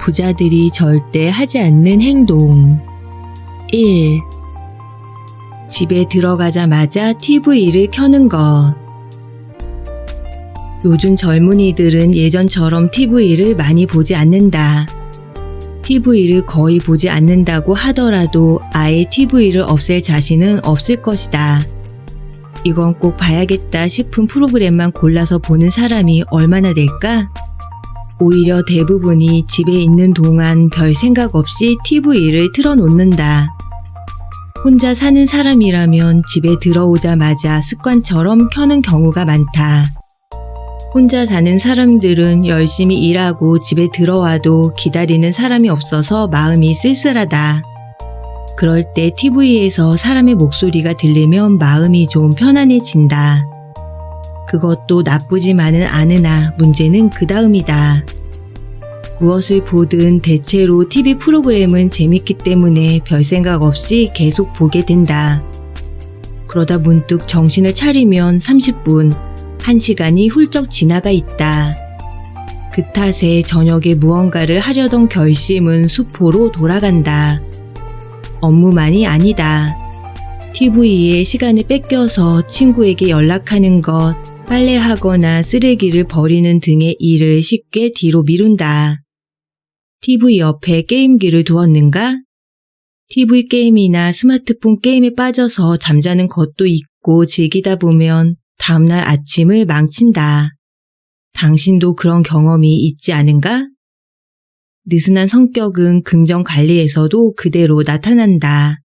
부자들이 절대 하지 않는 행동. 1. 집에 들어가자마자 TV를 켜는 것. 요즘 젊은이들은 예전처럼 TV를 많이 보지 않는다. TV를 거의 보지 않는다고 하더라도 아예 TV를 없앨 자신은 없을 것이다. 이건 꼭 봐야겠다 싶은 프로그램만 골라서 보는 사람이 얼마나 될까? 오히려 대부분이 집에 있는 동안 별 생각 없이 TV를 틀어놓는다. 혼자 사는 사람이라면 집에 들어오자마자 습관처럼 켜는 경우가 많다. 혼자 사는 사람들은 열심히 일하고 집에 들어와도 기다리는 사람이 없어서 마음이 쓸쓸하다. 그럴 때 TV에서 사람의 목소리가 들리면 마음이 좀 편안해진다. 그것도 나쁘지만은 않으나 문제는 그 다음이다. 무엇을 보든 대체로 TV 프로그램은 재밌기 때문에 별 생각 없이 계속 보게 된다. 그러다 문득 정신을 차리면 30분, 1시간이 훌쩍 지나가 있다. 그 탓에 저녁에 무언가를 하려던 결심은 수포로 돌아간다. 업무만이 아니다. TV에 시간을 뺏겨서 친구에게 연락하는 것, 빨래하거나 쓰레기를 버리는 등의 일을 쉽게 뒤로 미룬다. TV 옆에 게임기를 두었는가? TV 게임이나 스마트폰 게임에 빠져서 잠자는 것도 있고 즐기다 보면 다음날 아침을 망친다. 당신도 그런 경험이 있지 않은가? 느슨한 성격은 금전 관리에서도 그대로 나타난다.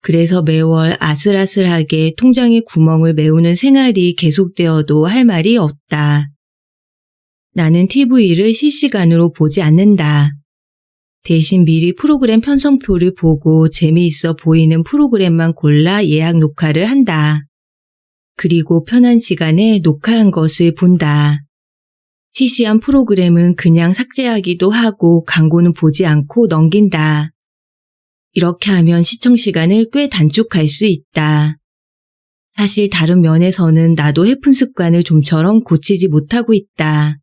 그래서 매월 아슬아슬하게 통장에 구멍을 메우는 생활이 계속되어도 할 말이 없다. 나는 TV를 실시간으로 보지 않는다. 대신 미리 프로그램 편성표를 보고 재미있어 보이는 프로그램만 골라 예약 녹화를 한다. 그리고 편한 시간에 녹화한 것을 본다. 시시한 프로그램은 그냥 삭제하기도 하고 광고는 보지 않고 넘긴다. 이렇게 하면 시청 시간을 꽤 단축할 수 있다. 사실 다른 면에서는 나도 해픈 습관을 좀처럼 고치지 못하고 있다.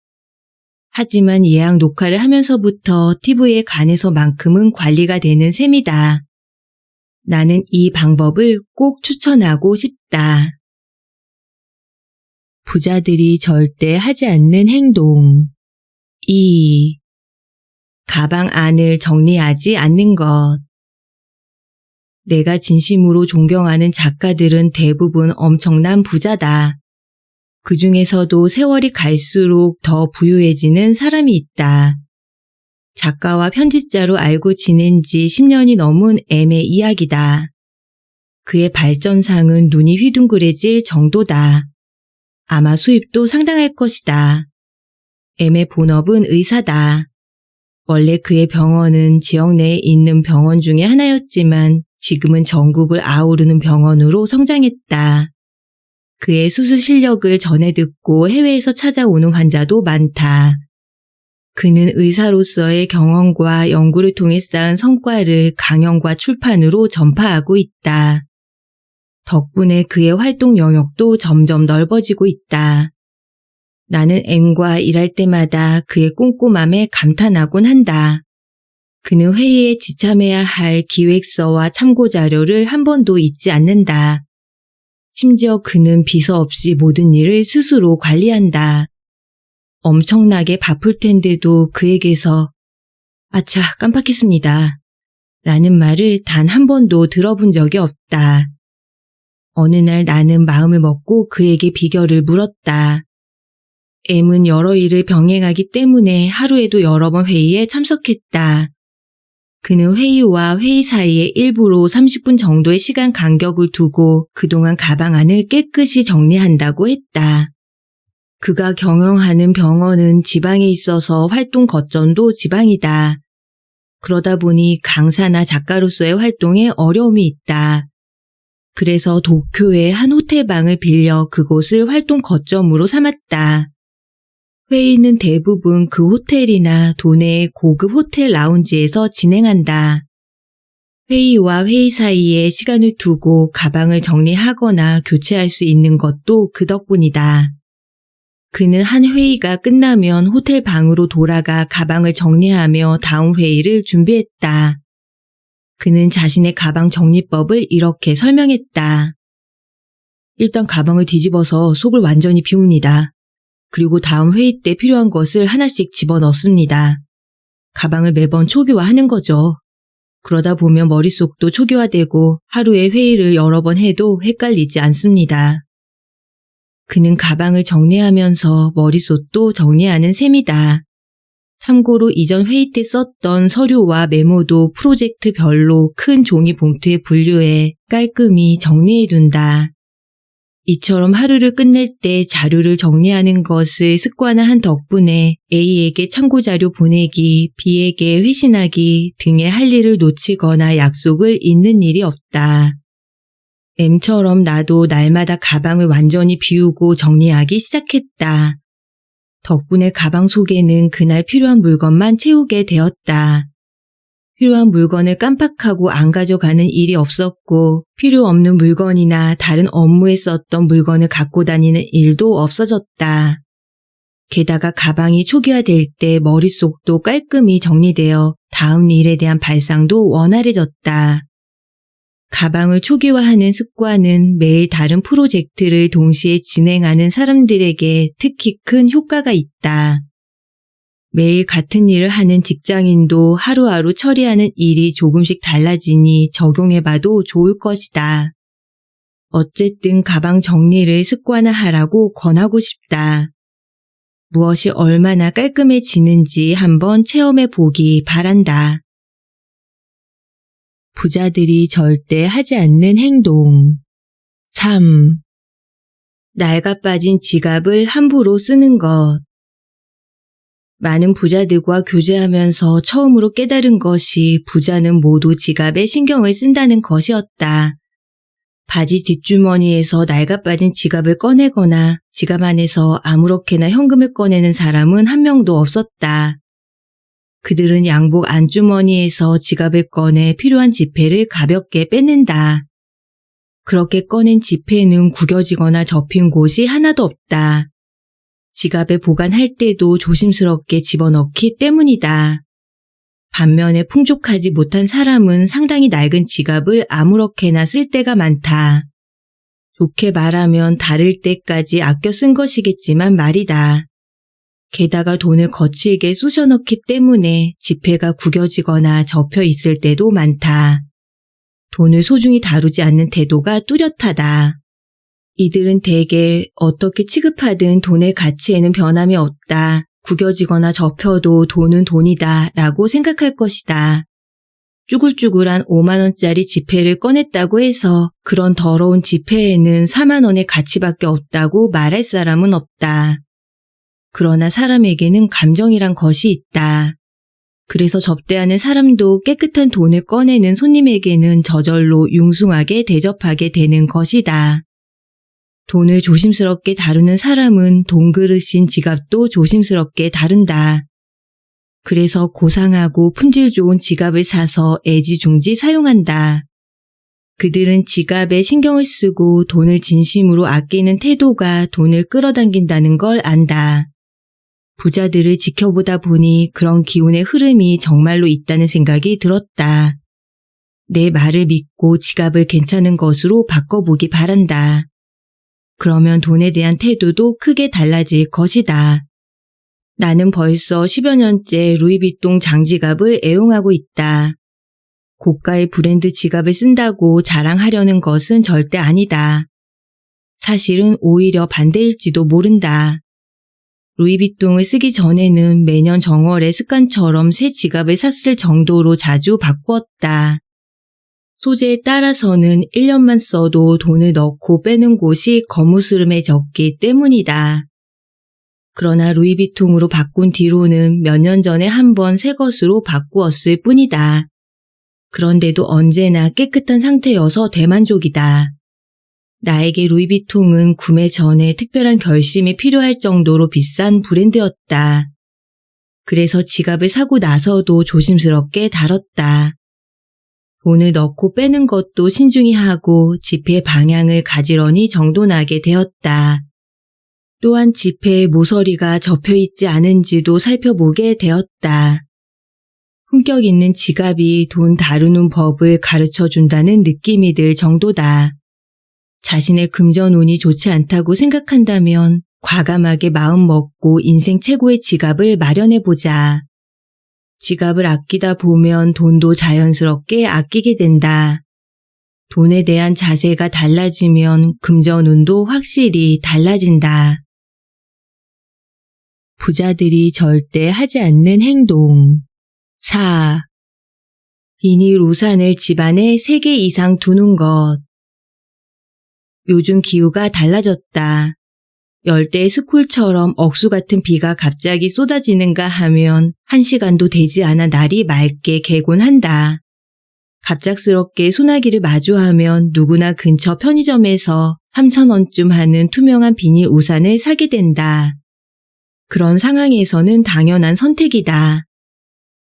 하지만 예약 녹화를 하면서부터 TV에 관해서만큼은 관리가 되는 셈이다. 나는 이 방법을 꼭 추천하고 싶다. 부자들이 절대 하지 않는 행동. 2. 가방 안을 정리하지 않는 것. 내가 진심으로 존경하는 작가들은 대부분 엄청난 부자다. 그 중에서도 세월이 갈수록 더 부유해지는 사람이 있다. 작가와 편집자로 알고 지낸 지 10년이 넘은 M의 이야기다. 그의 발전상은 눈이 휘둥그레질 정도다. 아마 수입도 상당할 것이다. M의 본업은 의사다. 원래 그의 병원은 지역 내에 있는 병원 중에 하나였지만 지금은 전국을 아우르는 병원으로 성장했다. 그의 수술 실력을 전해 듣고 해외에서 찾아오는 환자도 많다. 그는 의사로서의 경험과 연구를 통해 쌓은 성과를 강연과 출판으로 전파하고 있다. 덕분에 그의 활동 영역도 점점 넓어지고 있다. 나는 M과 일할 때마다 그의 꼼꼼함에 감탄하곤 한다. 그는 회의에 지참해야 할 기획서와 참고자료를 한 번도 잊지 않는다. 심지어 그는 비서 없이 모든 일을 스스로 관리한다. 엄청나게 바쁠 텐데도 그에게서 아차 깜빡했습니다. 라는 말을 단 한 번도 들어본 적이 없다. 어느 날 나는 마음을 먹고 그에게 비결을 물었다. M은 여러 일을 병행하기 때문에 하루에도 여러 번 회의에 참석했다. 그는 회의와 회의 사이에 일부러 30분 정도의 시간 간격을 두고 그동안 가방 안을 깨끗이 정리한다고 했다. 그가 경영하는 병원은 지방에 있어서 활동 거점도 지방이다. 그러다 보니 강사나 작가로서의 활동에 어려움이 있다. 그래서 도쿄의 한 호텔방을 빌려 그곳을 활동 거점으로 삼았다. 회의는 대부분 그 호텔이나 도내의 고급 호텔 라운지에서 진행한다. 회의와 회의 사이에 시간을 두고 가방을 정리하거나 교체할 수 있는 것도 그 덕분이다. 그는 한 회의가 끝나면 호텔 방으로 돌아가 가방을 정리하며 다음 회의를 준비했다. 그는 자신의 가방 정리법을 이렇게 설명했다. 일단 가방을 뒤집어서 속을 완전히 비웁니다. 그리고 다음 회의 때 필요한 것을 하나씩 집어넣습니다. 가방을 매번 초기화하는 거죠. 그러다 보면 머릿속도 초기화되고 하루에 회의를 여러 번 해도 헷갈리지 않습니다. 그는 가방을 정리하면서 머릿속도 정리하는 셈이다. 참고로 이전 회의 때 썼던 서류와 메모도 프로젝트별로 큰 종이 봉투에 분류해 깔끔히 정리해둔다. 이처럼 하루를 끝낼 때 자료를 정리하는 것을 습관화한 덕분에 A에게 참고자료 보내기, B에게 회신하기 등의 할 일을 놓치거나 약속을 잊는 일이 없다. M처럼 나도 날마다 가방을 완전히 비우고 정리하기 시작했다. 덕분에 가방 속에는 그날 필요한 물건만 채우게 되었다. 필요한 물건을 깜빡하고 안 가져가는 일이 없었고 필요 없는 물건이나 다른 업무에 썼던 물건을 갖고 다니는 일도 없어졌다. 게다가 가방이 초기화될 때 머릿속도 깔끔히 정리되어 다음 일에 대한 발상도 원활해졌다. 가방을 초기화하는 습관은 매일 다른 프로젝트를 동시에 진행하는 사람들에게 특히 큰 효과가 있다. 매일 같은 일을 하는 직장인도 하루하루 처리하는 일이 조금씩 달라지니 적용해봐도 좋을 것이다. 어쨌든 가방 정리를 습관화하라고 권하고 싶다. 무엇이 얼마나 깔끔해지는지 한번 체험해보기 바란다. 부자들이 절대 하지 않는 행동. 3. 낡아 빠진 지갑을 함부로 쓰는 것. 많은 부자들과 교제하면서 처음으로 깨달은 것이 부자는 모두 지갑에 신경을 쓴다는 것이었다. 바지 뒷주머니에서 낡아 빠진 지갑을 꺼내거나 지갑 안에서 아무렇게나 현금을 꺼내는 사람은 한 명도 없었다. 그들은 양복 안주머니에서 지갑을 꺼내 필요한 지폐를 가볍게 빼낸다. 그렇게 꺼낸 지폐는 구겨지거나 접힌 곳이 하나도 없다. 지갑에 보관할 때도 조심스럽게 집어넣기 때문이다. 반면에 풍족하지 못한 사람은 상당히 낡은 지갑을 아무렇게나 쓸 때가 많다. 좋게 말하면 다를 때까지 아껴 쓴 것이겠지만 말이다. 게다가 돈을 거칠게 쑤셔넣기 때문에 지폐가 구겨지거나 접혀 있을 때도 많다. 돈을 소중히 다루지 않는 태도가 뚜렷하다. 이들은 대개 어떻게 취급하든 돈의 가치에는 변함이 없다. 구겨지거나 접혀도 돈은 돈이다 라고 생각할 것이다. 쭈글쭈글한 5만 원짜리 지폐를 꺼냈다고 해서 그런 더러운 지폐에는 4만 원의 가치밖에 없다고 말할 사람은 없다. 그러나 사람에게는 감정이란 것이 있다. 그래서 접대하는 사람도 깨끗한 돈을 꺼내는 손님에게는 저절로 융숭하게 대접하게 되는 것이다. 돈을 조심스럽게 다루는 사람은 돈그릇인 지갑도 조심스럽게 다룬다. 그래서 고상하고 품질 좋은 지갑을 사서 애지중지 사용한다. 그들은 지갑에 신경을 쓰고 돈을 진심으로 아끼는 태도가 돈을 끌어당긴다는 걸 안다. 부자들을 지켜보다 보니 그런 기운의 흐름이 정말로 있다는 생각이 들었다. 내 말을 믿고 지갑을 괜찮은 것으로 바꿔보기 바란다. 그러면 돈에 대한 태도도 크게 달라질 것이다. 나는 벌써 10여 년째 루이비통 장지갑을 애용하고 있다. 고가의 브랜드 지갑을 쓴다고 자랑하려는 것은 절대 아니다. 사실은 오히려 반대일지도 모른다. 루이비통을 쓰기 전에는 매년 정월에 습관처럼 새 지갑을 샀을 정도로 자주 바꾸었다. 소재에 따라서는 1년만 써도 돈을 넣고 빼는 곳이 거무스름해졌기 때문이다. 그러나 루이비통으로 바꾼 뒤로는 몇 년 전에 한 번 새 것으로 바꾸었을 뿐이다. 그런데도 언제나 깨끗한 상태여서 대만족이다. 나에게 루이비통은 구매 전에 특별한 결심이 필요할 정도로 비싼 브랜드였다. 그래서 지갑을 사고 나서도 조심스럽게 다뤘다. 돈을 넣고 빼는 것도 신중히 하고 지폐 방향을 가지런히 정돈하게 되었다. 또한 지폐에 모서리가 접혀있지 않은지도 살펴보게 되었다. 품격 있는 지갑이 돈 다루는 법을 가르쳐준다는 느낌이 들 정도다. 자신의 금전운이 좋지 않다고 생각한다면 과감하게 마음 먹고 인생 최고의 지갑을 마련해보자. 지갑을 아끼다 보면 돈도 자연스럽게 아끼게 된다. 돈에 대한 자세가 달라지면 금전운도 확실히 달라진다. 부자들이 절대 하지 않는 행동. 4. 비닐 우산을 집안에 3개 이상 두는 것. 요즘 기후가 달라졌다. 열대 스콜처럼 억수 같은 비가 갑자기 쏟아지는가 하면 1시간도 되지 않아 날이 맑게 개곤 한다. 갑작스럽게 소나기를 마주하면 누구나 근처 편의점에서 3,000원쯤 하는 투명한 비닐 우산을 사게 된다. 그런 상황에서는 당연한 선택이다.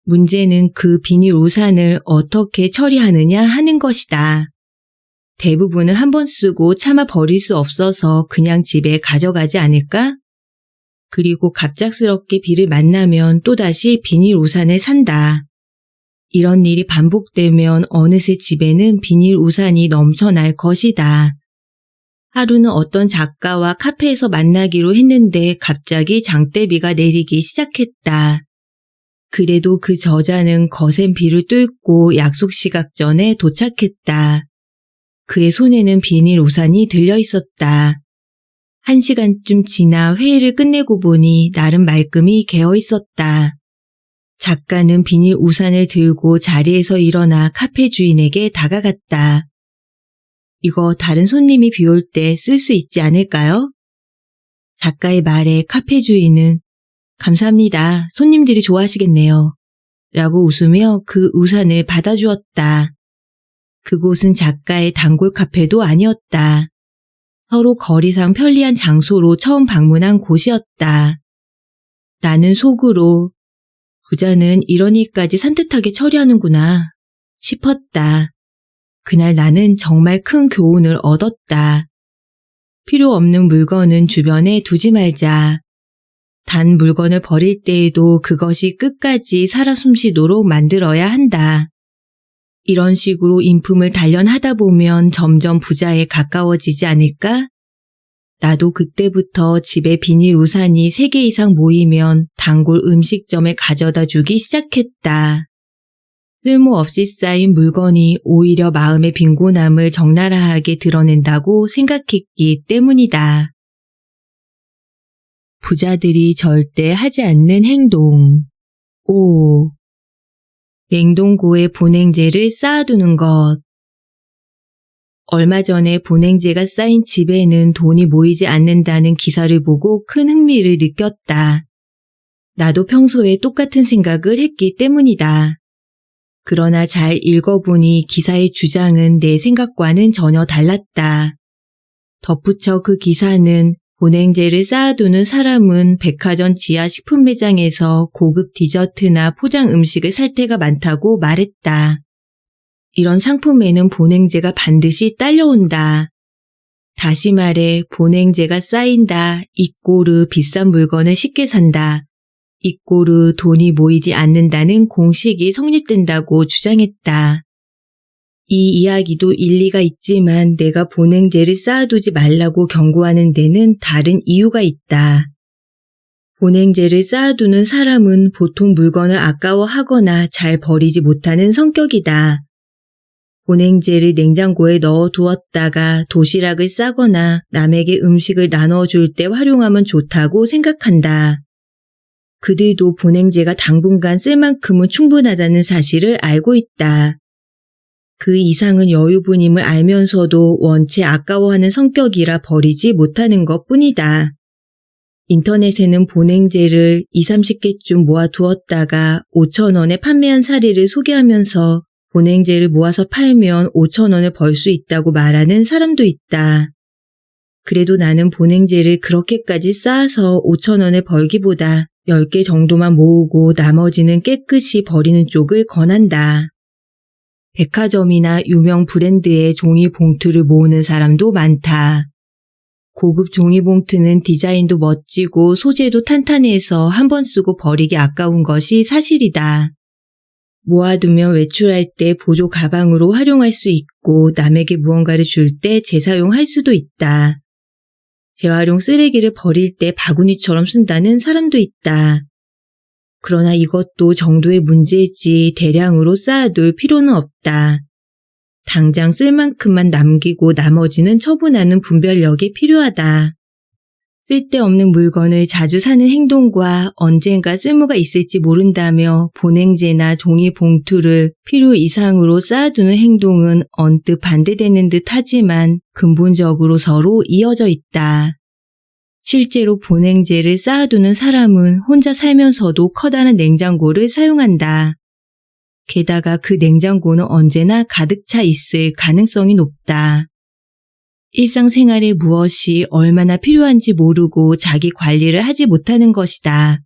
문제는 그 비닐 우산을 어떻게 처리하느냐 하는 것이다. 대부분은 한 번 쓰고 차마 버릴 수 없어서 그냥 집에 가져가지 않을까? 그리고 갑작스럽게 비를 만나면 또다시 비닐 우산을 산다. 이런 일이 반복되면 어느새 집에는 비닐 우산이 넘쳐날 것이다. 하루는 어떤 작가와 카페에서 만나기로 했는데 갑자기 장대비가 내리기 시작했다. 그래도 그 저자는 거센 비를 뚫고 약속 시각 전에 도착했다. 그의 손에는 비닐 우산이 들려 있었다. 1시간쯤 지나 회의를 끝내고 보니 나름 말끔히 개어 있었다. 작가는 비닐 우산을 들고 자리에서 일어나 카페 주인에게 다가갔다. 이거 다른 손님이 비올 때 쓸 수 있지 않을까요? 작가의 말에 카페 주인은 감사합니다. 손님들이 좋아하시겠네요. 라고 웃으며 그 우산을 받아주었다. 그곳은 작가의 단골 카페도 아니었다. 서로 거리상 편리한 장소로 처음 방문한 곳이었다. 나는 속으로 부자는 이런 일까지 산뜻하게 처리하는구나 싶었다. 그날 나는 정말 큰 교훈을 얻었다. 필요 없는 물건은 주변에 두지 말자. 단 물건을 버릴 때에도 그것이 끝까지 살아 숨쉬도록 만들어야 한다. 이런 식으로 인품을 단련하다 보면 점점 부자에 가까워지지 않을까? 나도 그때부터 집에 비닐 우산이 3개 이상 모이면 단골 음식점에 가져다 주기 시작했다. 쓸모없이 쌓인 물건이 오히려 마음의 빈곤함을 적나라하게 드러낸다고 생각했기 때문이다. 부자들이 절대 하지 않는 행동. 5. 냉동고에 보냉제를 쌓아두는 것. 얼마 전에 보냉제가 쌓인 집에는 돈이 모이지 않는다는 기사를 보고 큰 흥미를 느꼈다. 나도 평소에 똑같은 생각을 했기 때문이다. 그러나 잘 읽어보니 기사의 주장은 내 생각과는 전혀 달랐다. 덧붙여 그 기사는 보냉제를 쌓아두는 사람은 백화점 지하 식품 매장에서 고급 디저트나 포장 음식을 살 때가 많다고 말했다. 이런 상품에는 보냉제가 반드시 딸려온다. 다시 말해 보냉제가 쌓인다, 이꼬르 비싼 물건을 쉽게 산다, 이꼬르 돈이 모이지 않는다는 공식이 성립된다고 주장했다. 이 이야기도 일리가 있지만 내가 보냉제를 쌓아두지 말라고 경고하는 데는 다른 이유가 있다. 보냉제를 쌓아두는 사람은 보통 물건을 아까워하거나 잘 버리지 못하는 성격이다. 보냉제를 냉장고에 넣어두었다가 도시락을 싸거나 남에게 음식을 나눠줄 때 활용하면 좋다고 생각한다. 그들도 보냉제가 당분간 쓸 만큼은 충분하다는 사실을 알고 있다. 그 이상은 여유분임을 알면서도 원체 아까워하는 성격이라 버리지 못하는 것뿐이다. 인터넷에는 보냉제를 20-30개쯤 모아두었다가 5,000원에 판매한 사례를 소개하면서 보냉제를 모아서 팔면 5,000원을 벌 수 있다고 말하는 사람도 있다. 그래도 나는 보냉제를 그렇게까지 쌓아서 5,000원을 벌기보다 10개 정도만 모으고 나머지는 깨끗이 버리는 쪽을 권한다. 백화점이나 유명 브랜드의 종이 봉투를 모으는 사람도 많다. 고급 종이봉투는 디자인도 멋지고 소재도 탄탄해서 한 번 쓰고 버리기 아까운 것이 사실이다. 모아두면 외출할 때 보조 가방으로 활용할 수 있고 남에게 무언가를 줄 때 재사용할 수도 있다. 재활용 쓰레기를 버릴 때 바구니처럼 쓴다는 사람도 있다. 그러나 이것도 정도의 문제지 대량으로 쌓아둘 필요는 없다. 당장 쓸 만큼만 남기고 나머지는 처분하는 분별력이 필요하다. 쓸데없는 물건을 자주 사는 행동과 언젠가 쓸모가 있을지 모른다며 보냉제나 종이 봉투를 필요 이상으로 쌓아두는 행동은 언뜻 반대되는 듯 하지만 근본적으로 서로 이어져 있다. 실제로 보냉제를 쌓아두는 사람은 혼자 살면서도 커다란 냉장고를 사용한다. 게다가 그 냉장고는 언제나 가득 차 있을 가능성이 높다. 일상생활에 무엇이 얼마나 필요한지 모르고 자기 관리를 하지 못하는 것이다.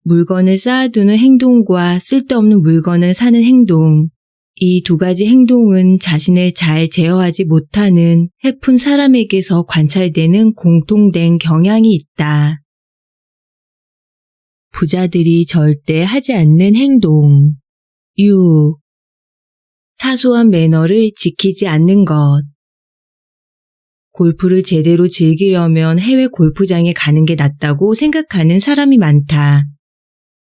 물건을 쌓아두는 행동과 쓸데없는 물건을 사는 행동, 이 두 가지 행동은 자신을 잘 제어하지 못하는 해픈 사람에게서 관찰되는 공통된 경향이 있다. 부자들이 절대 하지 않는 행동. 6. 사소한 매너를 지키지 않는 것. 골프를 제대로 즐기려면 해외 골프장에 가는 게 낫다고 생각하는 사람이 많다.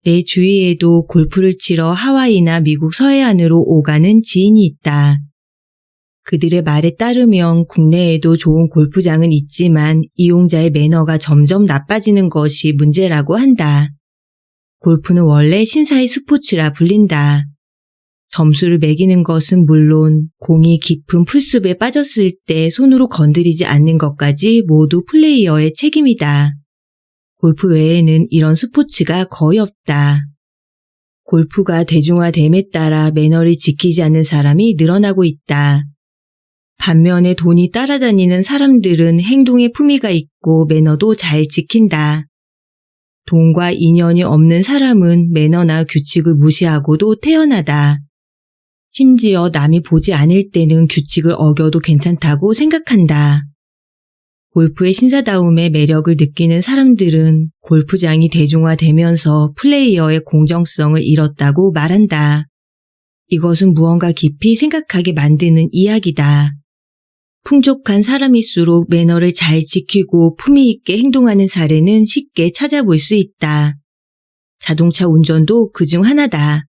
내 주위에도 골프를 치러 하와이나 미국 서해안으로 오가는 지인이 있다. 그들의 말에 따르면 국내에도 좋은 골프장은 있지만 이용자의 매너가 점점 나빠지는 것이 문제라고 한다. 골프는 원래 신사의 스포츠라 불린다. 점수를 매기는 것은 물론 공이 깊은 풀숲에 빠졌을 때 손으로 건드리지 않는 것까지 모두 플레이어의 책임이다. 골프 외에는 이런 스포츠가 거의 없다. 골프가 대중화됨에 따라 매너를 지키지 않는 사람이 늘어나고 있다. 반면에 돈이 따라다니는 사람들은 행동에 품위가 있고 매너도 잘 지킨다. 돈과 인연이 없는 사람은 매너나 규칙을 무시하고도 태어나다. 심지어 남이 보지 않을 때는 규칙을 어겨도 괜찮다고 생각한다. 골프의 신사다움의 매력을 느끼는 사람들은 골프장이 대중화되면서 플레이어의 공정성을 잃었다고 말한다. 이것은 무언가 깊이 생각하게 만드는 이야기다. 풍족한 사람일수록 매너를 잘 지키고 품위 있게 행동하는 사례는 쉽게 찾아볼 수 있다. 자동차 운전도 그중 하나다.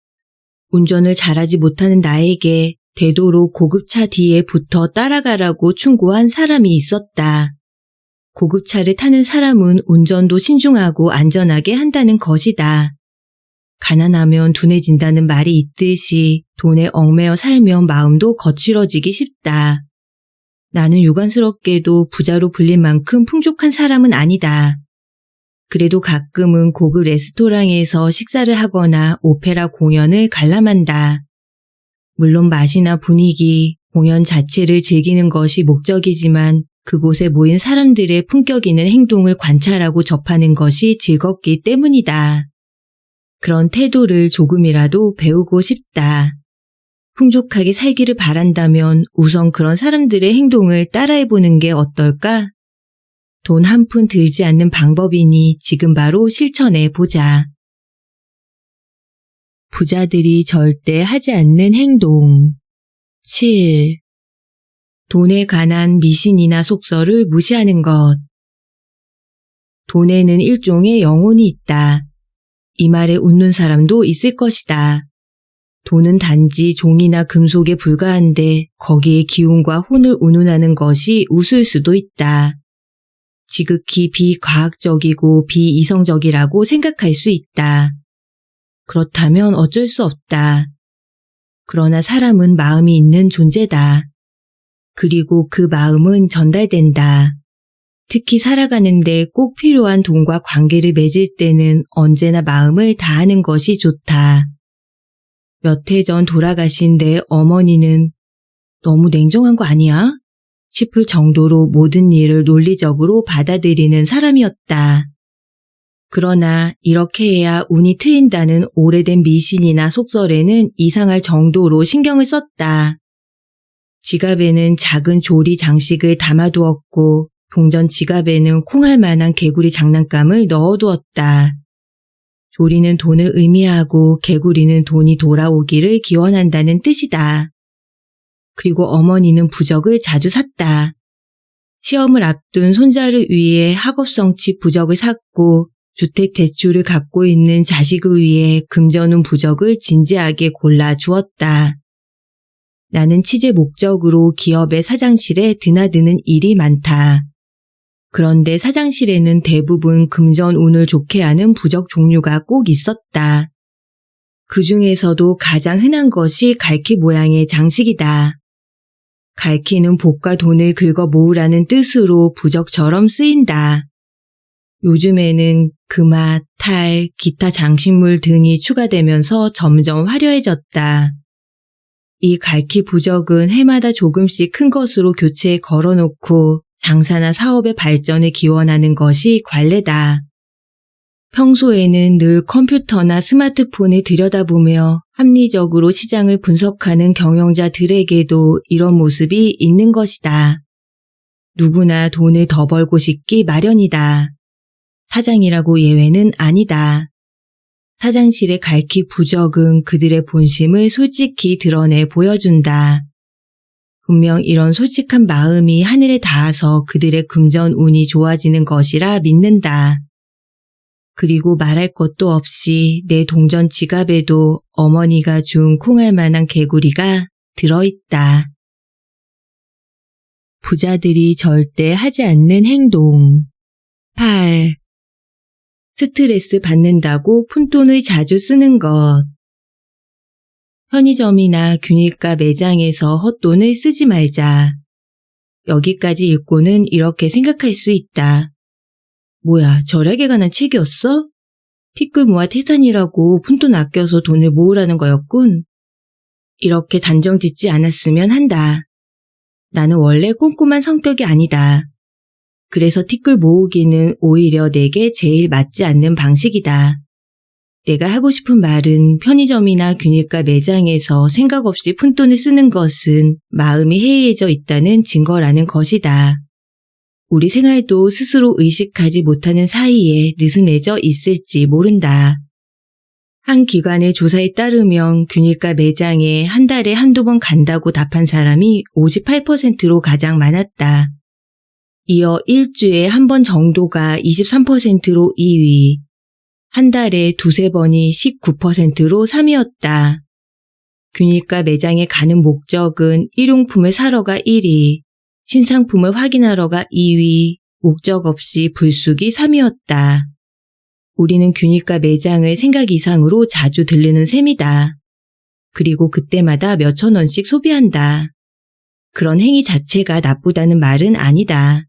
운전을 잘하지 못하는 나에게 되도록 고급차 뒤에 붙어 따라가라고 충고한 사람이 있었다. 고급차를 타는 사람은 운전도 신중하고 안전하게 한다는 것이다. 가난하면 둔해진다는 말이 있듯이 돈에 얽매여 살면 마음도 거칠어지기 쉽다. 나는 유감스럽게도 부자로 불릴 만큼 풍족한 사람은 아니다. 그래도 가끔은 고급 레스토랑에서 식사를 하거나 오페라 공연을 관람한다. 물론 맛이나 분위기, 공연 자체를 즐기는 것이 목적이지만 그곳에 모인 사람들의 품격 있는 행동을 관찰하고 접하는 것이 즐겁기 때문이다. 그런 태도를 조금이라도 배우고 싶다. 풍족하게 살기를 바란다면 우선 그런 사람들의 행동을 따라해보는 게 어떨까? 돈 한 푼 들지 않는 방법이니 지금 바로 실천해보자. 부자들이 절대 하지 않는 행동. 7. 돈에 관한 미신이나 속설을 무시하는 것. 돈에는 일종의 영혼이 있다. 이 말에 웃는 사람도 있을 것이다. 돈은 단지 종이나 금속에 불과한데 거기에 기운과 혼을 운운하는 것이 우스울 수도 있다. 지극히 비과학적이고 비이성적이라고 생각할 수 있다. 그렇다면 어쩔 수 없다. 그러나 사람은 마음이 있는 존재다. 그리고 그 마음은 전달된다. 특히 살아가는데 꼭 필요한 돈과 관계를 맺을 때는 언제나 마음을 다하는 것이 좋다. 몇 해 전 돌아가신 내 어머니는 너무 냉정한 거 아니야? 싶을 정도로 모든 일을 논리적으로 받아들이는 사람이었다. 그러나 이렇게 해야 운이 트인다는 오래된 미신이나 속설에는 이상할 정도로 신경을 썼다. 지갑에는 작은 조리 장식을 담아두었고 동전 지갑에는 콩할 만한 개구리 장난감을 넣어두었다. 조리는 돈을 의미하고 개구리는 돈이 돌아오기를 기원한다는 뜻이다. 그리고 어머니는 부적을 자주 샀다. 시험을 앞둔 손자를 위해 학업성취 부적을 샀고 주택 대출을 갖고 있는 자식을 위해 금전운 부적을 진지하게 골라 주었다. 나는 취재 목적으로 기업의 사장실에 드나드는 일이 많다. 그런데 사장실에는 대부분 금전운을 좋게 하는 부적 종류가 꼭 있었다. 그 중에서도 가장 흔한 것이 갈퀴 모양의 장식이다. 갈퀴는 복과 돈을 긁어 모으라는 뜻으로 부적처럼 쓰인다. 요즘에는 금화, 탈, 기타 장식물 등이 추가되면서 점점 화려해졌다. 이 갈퀴 부적은 해마다 조금씩 큰 것으로 교체해 걸어놓고 장사나 사업의 발전을 기원하는 것이 관례다. 평소에는 늘 컴퓨터나 스마트폰을 들여다보며 합리적으로 시장을 분석하는 경영자들에게도 이런 모습이 있는 것이다. 누구나 돈을 더 벌고 싶기 마련이다. 사장이라고 예외는 아니다. 사장실의 갈퀴 부적은 그들의 본심을 솔직히 드러내 보여준다. 분명 이런 솔직한 마음이 하늘에 닿아서 그들의 금전 운이 좋아지는 것이라 믿는다. 그리고 말할 것도 없이 내 동전 지갑에도 어머니가 준 콩알 만한 개구리가 들어있다. 부자들이 절대 하지 않는 행동. 8. 스트레스 받는다고 푼돈을 자주 쓰는 것. 편의점이나 균일가 매장에서 헛돈을 쓰지 말자. 여기까지 읽고는 이렇게 생각할 수 있다. 뭐야, 절약에 관한 책이었어? 티끌 모아 태산이라고 푼돈 아껴서 돈을 모으라는 거였군. 이렇게 단정 짓지 않았으면 한다. 나는 원래 꼼꼼한 성격이 아니다. 그래서 티끌 모으기는 오히려 내게 제일 맞지 않는 방식이다. 내가 하고 싶은 말은 편의점이나 균일가 매장에서 생각 없이 푼돈을 쓰는 것은 마음이 해이해져 있다는 증거라는 것이다. 우리 생활도 스스로 의식하지 못하는 사이에 느슨해져 있을지 모른다. 한 기관의 조사에 따르면 균일가 매장에 한 달에 한두 번 간다고 답한 사람이 58%로 가장 많았다. 이어 일주에 한 번 정도가 23%로 2위, 한 달에 두세 번이 19%로 3위였다. 균일가 매장에 가는 목적은 일용품을 사러가 1위, 신상품을 확인하러가 2위, 목적 없이 불쑥이 3위였다. 우리는 균일가 매장을 생각 이상으로 자주 들르는 셈이다. 그리고 그때마다 몇천 원씩 소비한다. 그런 행위 자체가 나쁘다는 말은 아니다.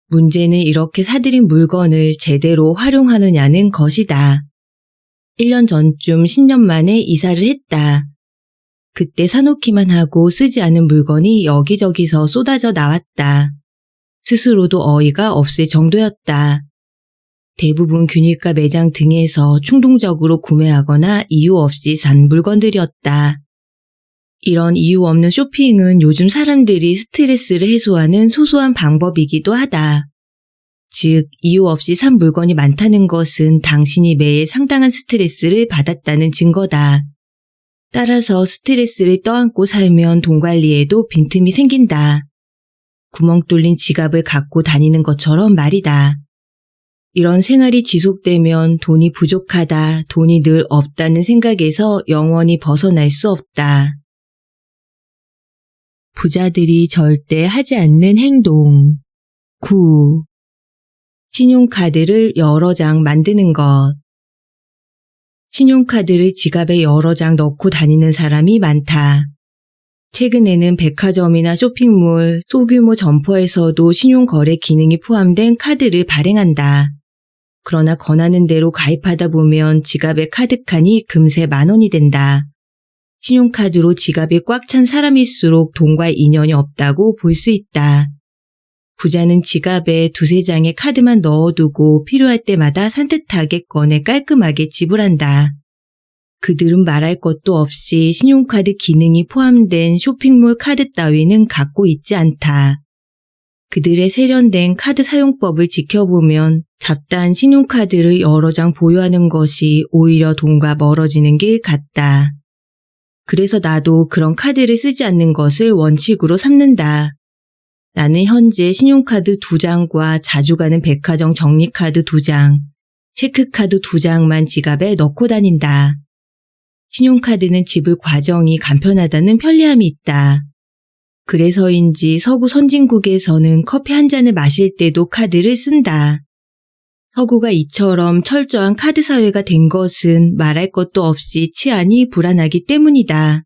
문제는 이렇게 사들인 물건을 제대로 활용하느냐는 것이다. 1년 전쯤 10년 만에 이사를 했다. 그때 사놓기만 하고 쓰지 않은 물건이 여기저기서 쏟아져 나왔다. 스스로도 어이가 없을 정도였다. 대부분 균일가 매장 등에서 충동적으로 구매하거나 이유 없이 산 물건들이었다. 이런 이유 없는 쇼핑은 요즘 사람들이 스트레스를 해소하는 소소한 방법이기도 하다. 즉, 이유 없이 산 물건이 많다는 것은 당신이 매일 상당한 스트레스를 받았다는 증거다. 따라서 스트레스를 떠안고 살면 돈 관리에도 빈틈이 생긴다. 구멍 뚫린 지갑을 갖고 다니는 것처럼 말이다. 이런 생활이 지속되면 돈이 부족하다, 돈이 늘 없다는 생각에서 영원히 벗어날 수 없다. 부자들이 절대 하지 않는 행동. 9. 신용카드를 여러 장 만드는 것. 신용카드를 지갑에 여러 장 넣고 다니는 사람이 많다. 최근에는 백화점이나 쇼핑몰, 소규모 점포에서도 신용거래 기능이 포함된 카드를 발행한다. 그러나 권하는 대로 가입하다 보면 지갑의 카드칸이 금세 10,000원이 된다. 신용카드로 지갑이 꽉 찬 사람일수록 돈과 인연이 없다고 볼 수 있다. 부자는 지갑에 두세 장의 카드만 넣어두고 필요할 때마다 산뜻하게 꺼내 깔끔하게 지불한다. 그들은 말할 것도 없이 신용카드 기능이 포함된 쇼핑몰 카드 따위는 갖고 있지 않다. 그들의 세련된 카드 사용법을 지켜보면 잡다한 신용카드를 여러 장 보유하는 것이 오히려 돈과 멀어지는 길 같다. 그래서 나도 그런 카드를 쓰지 않는 것을 원칙으로 삼는다. 나는 현재 신용카드 2장과 자주 가는 백화점 정리카드 2장, 체크카드 2장만 지갑에 넣고 다닌다. 신용카드는 지불 과정이 간편하다는 편리함이 있다. 그래서인지 서구 선진국에서는 커피 한 잔을 마실 때도 카드를 쓴다. 서구가 이처럼 철저한 카드 사회가 된 것은 말할 것도 없이 치안이 불안하기 때문이다.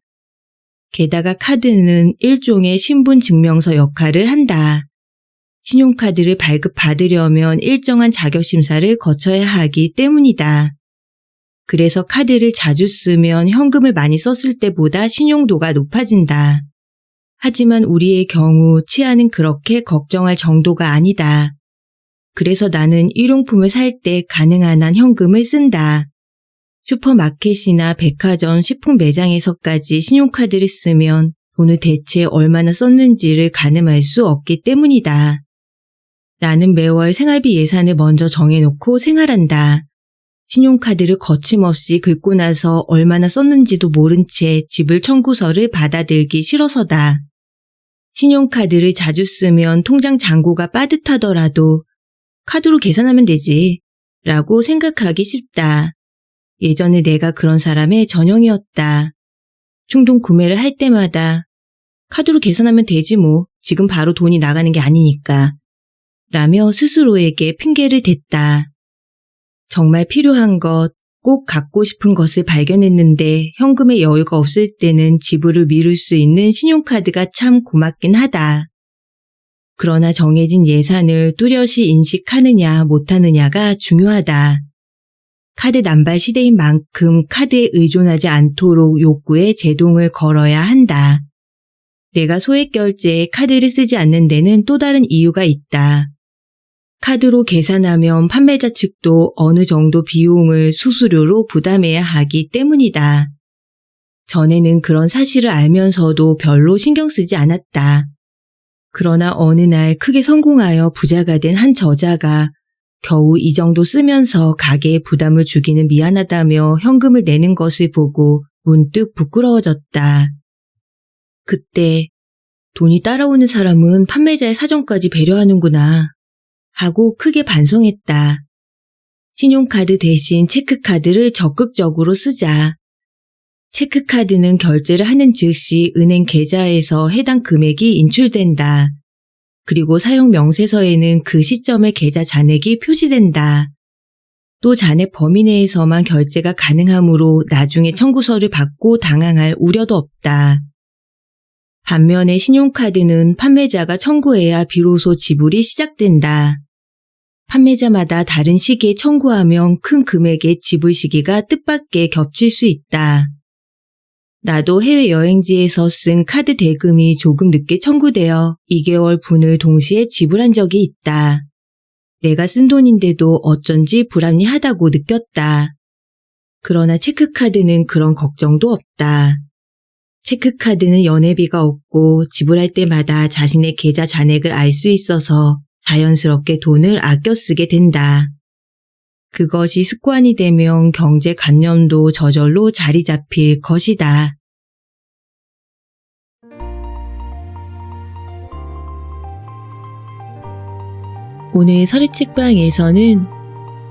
게다가 카드는 일종의 신분증명서 역할을 한다. 신용카드를 발급받으려면 일정한 자격심사를 거쳐야 하기 때문이다. 그래서 카드를 자주 쓰면 현금을 많이 썼을 때보다 신용도가 높아진다. 하지만 우리의 경우 치안은 그렇게 걱정할 정도가 아니다. 그래서 나는 일용품을 살 때 가능한 한 현금을 쓴다. 슈퍼마켓이나 백화점 식품 매장에서까지 신용카드를 쓰면 돈을 대체 얼마나 썼는지를 가늠할 수 없기 때문이다. 나는 매월 생활비 예산을 먼저 정해놓고 생활한다. 신용카드를 거침없이 긁고 나서 얼마나 썼는지도 모른 채 지불 청구서를 받아들기 싫어서다. 신용카드를 자주 쓰면 통장 잔고가 빠듯하더라도 카드로 계산하면 되지 라고 생각하기 쉽다. 예전에 내가 그런 사람의 전형이었다. 충동 구매를 할 때마다 카드로 계산하면 되지 뭐, 지금 바로 돈이 나가는 게 아니니까 라며 스스로에게 핑계를 댔다. 정말 필요한 것, 꼭 갖고 싶은 것을 발견했는데 현금의 여유가 없을 때는 지불을 미룰 수 있는 신용카드가 참 고맙긴 하다. 그러나 정해진 예산을 뚜렷이 인식하느냐 못하느냐가 중요하다. 카드 남발 시대인 만큼 카드에 의존하지 않도록 욕구에 제동을 걸어야 한다. 내가 소액 결제에 카드를 쓰지 않는 데는 또 다른 이유가 있다. 카드로 계산하면 판매자 측도 어느 정도 비용을 수수료로 부담해야 하기 때문이다. 전에는 그런 사실을 알면서도 별로 신경 쓰지 않았다. 그러나 어느 날 크게 성공하여 부자가 된 한 저자가 겨우 이 정도 쓰면서 가게에 부담을 주기는 미안하다며 현금을 내는 것을 보고 문득 부끄러워졌다. 그때 돈이 따라오는 사람은 판매자의 사정까지 배려하는구나 하고 크게 반성했다. 신용카드 대신 체크카드를 적극적으로 쓰자. 체크카드는 결제를 하는 즉시 은행 계좌에서 해당 금액이 인출된다. 그리고 사용 명세서에는 그 시점의 계좌 잔액이 표시된다. 또 잔액 범위 내에서만 결제가 가능하므로 나중에 청구서를 받고 당황할 우려도 없다. 반면에 신용카드는 판매자가 청구해야 비로소 지불이 시작된다. 판매자마다 다른 시기에 청구하면 큰 금액의 지불 시기가 뜻밖의 겹칠 수 있다. 나도 해외여행지에서 쓴 카드 대금이 조금 늦게 청구되어 2개월 분을 동시에 지불한 적이 있다. 내가 쓴 돈인데도 어쩐지 불합리하다고 느꼈다. 그러나 체크카드는 그런 걱정도 없다. 체크카드는 연회비가 없고 지불할 때마다 자신의 계좌 잔액을 알 수 있어서 자연스럽게 돈을 아껴 쓰게 된다. 그것이 습관이 되면 경제관념도 저절로 자리 잡힐 것이다. 오늘 서리책방에서는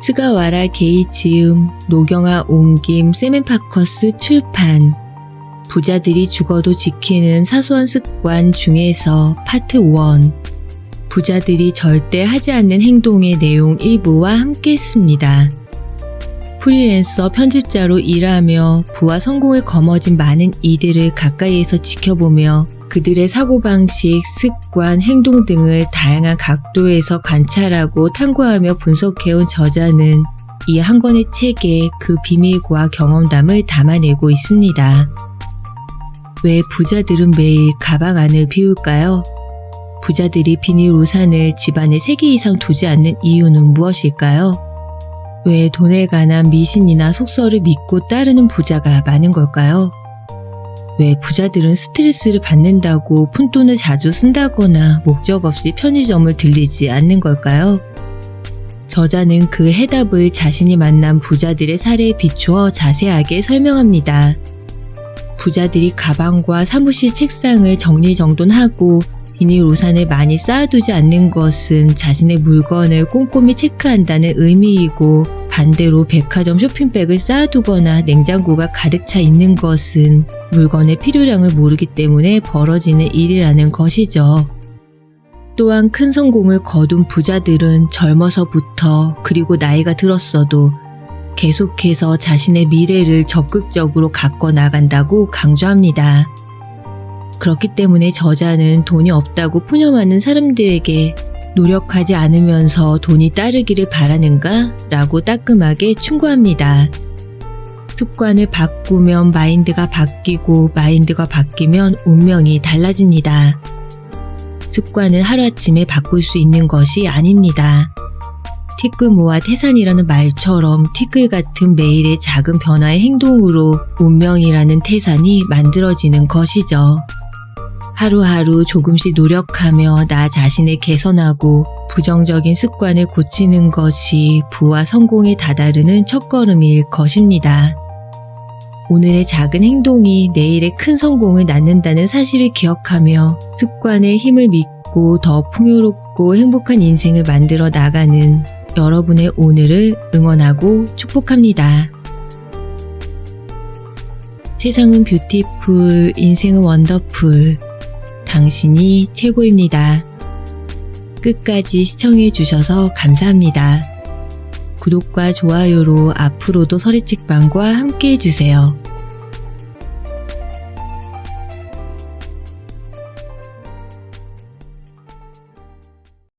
스가와라 게이지음, 노경아 옹김, 세멘파커스 출판 부자들이 죽어도 지키는 사소한 습관 중에서 파트 1 부자들이 절대 하지 않는 행동의 내용 일부와 함께 했습니다. 프리랜서 편집자로 일하며 부와 성공을 거머쥔 많은 이들을 가까이에서 지켜보며 그들의 사고방식, 습관, 행동 등을 다양한 각도에서 관찰하고 탐구하며 분석해온 저자는 이 한 권의 책에 그 비밀과 경험담을 담아내고 있습니다. 왜 부자들은 매일 가방 안을 비울까요? 부자들이 비닐 우산을 집안에 3개 이상 두지 않는 이유는 무엇일까요? 왜 돈에 관한 미신이나 속설을 믿고 따르는 부자가 많은 걸까요? 왜 부자들은 스트레스를 받는다고 푼돈을 자주 쓴다거나 목적 없이 편의점을 들리지 않는 걸까요? 저자는 그 해답을 자신이 만난 부자들의 사례에 비추어 자세하게 설명합니다. 부자들이 가방과 사무실 책상을 정리정돈하고 비닐 우산을 많이 쌓아두지 않는 것은 자신의 물건을 꼼꼼히 체크한다는 의미이고, 반대로 백화점 쇼핑백을 쌓아두거나 냉장고가 가득 차 있는 것은 물건의 필요량을 모르기 때문에 벌어지는 일이라는 것이죠. 또한 큰 성공을 거둔 부자들은 젊어서부터, 그리고 나이가 들었어도 계속해서 자신의 미래를 적극적으로 가꿔 나간다고 강조합니다. 그렇기 때문에 저자는 돈이 없다고 푸념하는 사람들에게 노력하지 않으면서 돈이 따르기를 바라는가? 라고 따끔하게 충고합니다. 습관을 바꾸면 마인드가 바뀌고, 마인드가 바뀌면 운명이 달라집니다. 습관을 하루아침에 바꿀 수 있는 것이 아닙니다. 티끌 모아 태산이라는 말처럼 티끌 같은 매일의 작은 변화의 행동으로 운명이라는 태산이 만들어지는 것이죠. 하루하루 조금씩 노력하며 나 자신을 개선하고 부정적인 습관을 고치는 것이 부와 성공에 다다르는 첫걸음일 것입니다. 오늘의 작은 행동이 내일의 큰 성공을 낳는다는 사실을 기억하며 습관의 힘을 믿고 더 풍요롭고 행복한 인생을 만들어 나가는 여러분의 오늘을 응원하고 축복합니다. 세상은 뷰티풀, 인생은 원더풀. 당신이 최고입니다. 끝까지 시청해 주셔서 감사합니다. 구독과 좋아요로 앞으로도 서리책방과 함께 해주세요.